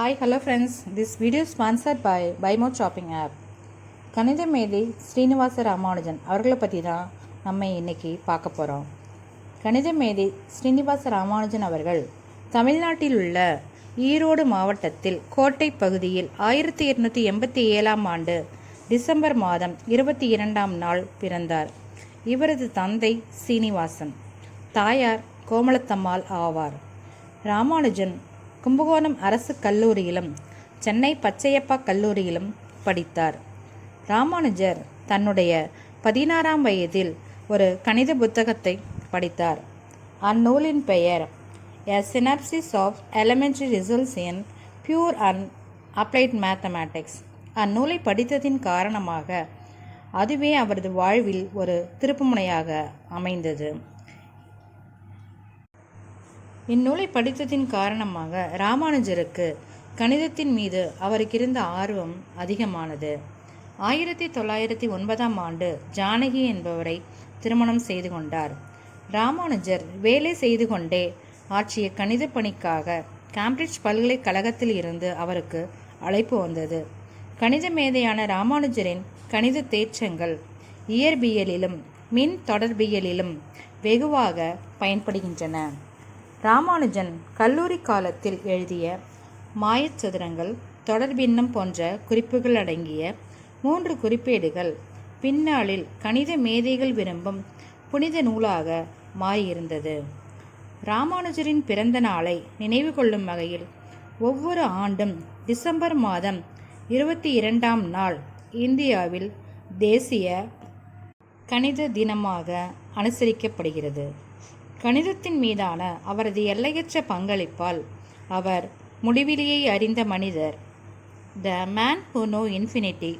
Hi, hello friends. This video is sponsored by Buymo Shopping app. கணித மேதை ஸ்ரீனிவாச ராமானுஜன் அவர்களை பற்றி தான் நம்ம இன்னைக்கு பார்க்க போகிறோம். கணித மேதை ஸ்ரீனிவாச ராமானுஜன் அவர்கள் தமிழ்நாட்டில் உள்ள ஈரோடு மாவட்டத்தில் கோட்டை பகுதியில் 1887 ஆண்டு டிசம்பர் மாதம் 22 நாள் பிறந்தார். இவரது தந்தை சீனிவாசன், தாயார் கோமலத்தம்மாள் ஆவார். ராமானுஜன் கும்பகோணம் அரசு கல்லூரியிலும் சென்னை பச்சையப்பா கல்லூரியிலும் படித்தார். ராமானுஜர் தன்னுடைய 16ஆம் வயதில் ஒரு கணித புத்தகத்தை படித்தார். அந்நூலின் பெயர் A Synopsis of Elementary Results in Pure and Applied Mathematics. அந்நூலை படித்ததின் காரணமாக அதுவே அவரது வாழ்வில் ஒரு திருப்புமுனையாக அமைந்தது. இந்நூலை படித்ததின் காரணமாக ராமானுஜருக்கு கணிதத்தின் மீது அவருக்கு இருந்த ஆர்வம் அதிகமானது. 1909 ஆண்டு ஜானகி என்பவரை திருமணம் செய்து கொண்டார். ராமானுஜர் வேலை செய்து கொண்டே ஆற்றிய கணித பணிக்காக கேம்பிரிட்ஜ் பல்கலைக்கழகத்தில் இருந்து அவருக்கு அழைப்பு வந்தது. கணித மேதையான ராமானுஜரின் கணித தேற்றங்கள் இயற்பியலிலும் மின் தொடர்பியலிலும் வெகுவாக பயன்படுகின்றன. ராமானுஜன் கல்லூரி காலத்தில் எழுதிய மாயச்சதுரங்கள், தொடர்பின்னம் போன்ற குறிப்புகள் அடங்கிய 3 குறிப்பேடுகள் பின்னாளில் கணித மேதைகள் விரும்பும் புனித நூலாக மாறியிருந்தது. ராமானுஜரின் பிறந்த நாளை நினைவு கொள்ளும் வகையில் ஒவ்வொரு ஆண்டும் டிசம்பர் மாதம் 22ஆம் நாள் இந்தியாவில் தேசிய கணித தினமாக அனுசரிக்கப்படுகிறது. கணிதத்தின் மீதான அவரது எல்லையற்ற பங்களிப்பால் அவர் முடிவிலியை அறிந்த மனிதர், the man who know infinity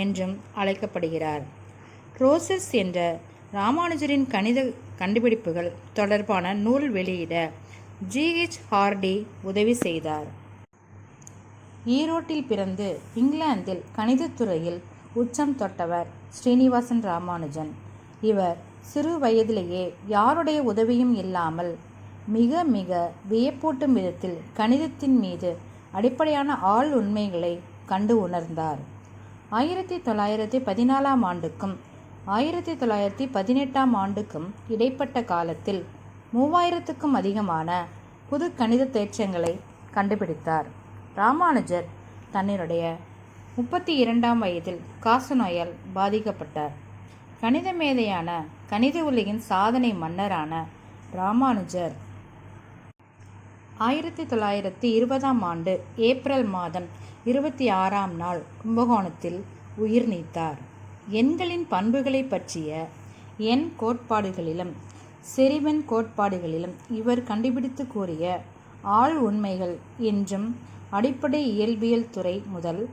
என்றும் அழைக்கப்படுகிறார். ரோசஸ் என்ற ராமானுஜரின் கணித கண்டுபிடிப்புகள் தொடர்பான நூல் வெளியிட G.H. ஹார்டி உதவி செய்தார். ஈரோட்டில் பிறந்து இங்கிலாந்தில் கணிதத்துறையில் உச்சம் தொட்டவர் ஸ்ரீனிவாசன் ராமானுஜன். இவர் சிறு வயதிலேயே யாருடைய உதவியும் இல்லாமல் மிக மிக வியப்பூட்டும் விதத்தில் கணிதத்தின் மீது அடிப்படையான ஆள் உண்மைகளை கண்டு உணர்ந்தார். 1914ஆம் ஆண்டுக்கும் 1918ஆம் ஆண்டுக்கும் இடைப்பட்ட காலத்தில் 3000க்கும் அதிகமான புது கணித தேற்றங்களை கண்டுபிடித்தார். ராமானுஜர் தன்னுடைய 32ஆம் வயதில் காசநோயால் பாதிக்கப்பட்டார். கணித மேதையான கணித உலகின் சாதனை மன்னரான ராமானுஜர் 1920ஆம் ஆண்டு ஏப்ரல் மாதம் 26ஆம் நாள் கும்பகோணத்தில் உயிர் நீத்தார். எண்களின் பண்புகளை பற்றிய எண் கோட்பாடுகளிலும் செறிவெண் கோட்பாடுகளிலும் இவர் கண்டுபிடித்து கூறிய ஆள் உண்மைகள் இன்றும் அடிப்படை இயல்பியல் துறை முதல்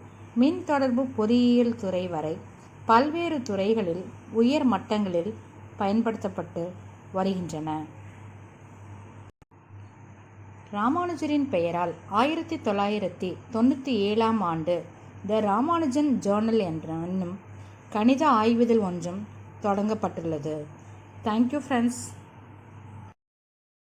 மின் தொடர்பு பொறியியல் துறை வரை பல்வேறு துறைகளில் உயர் மட்டங்களில் பயன்படுத்தப்பட்டு வருகின்றன. ராமானுஜரின் பெயரால் 1997ஆம் ஆண்டு த ராமானுஜன் ஜேர்னல் என்னும் கணித ஆய்விதழ் ஒன்றும் தொடங்கப்பட்டுள்ளது. Thank you friends.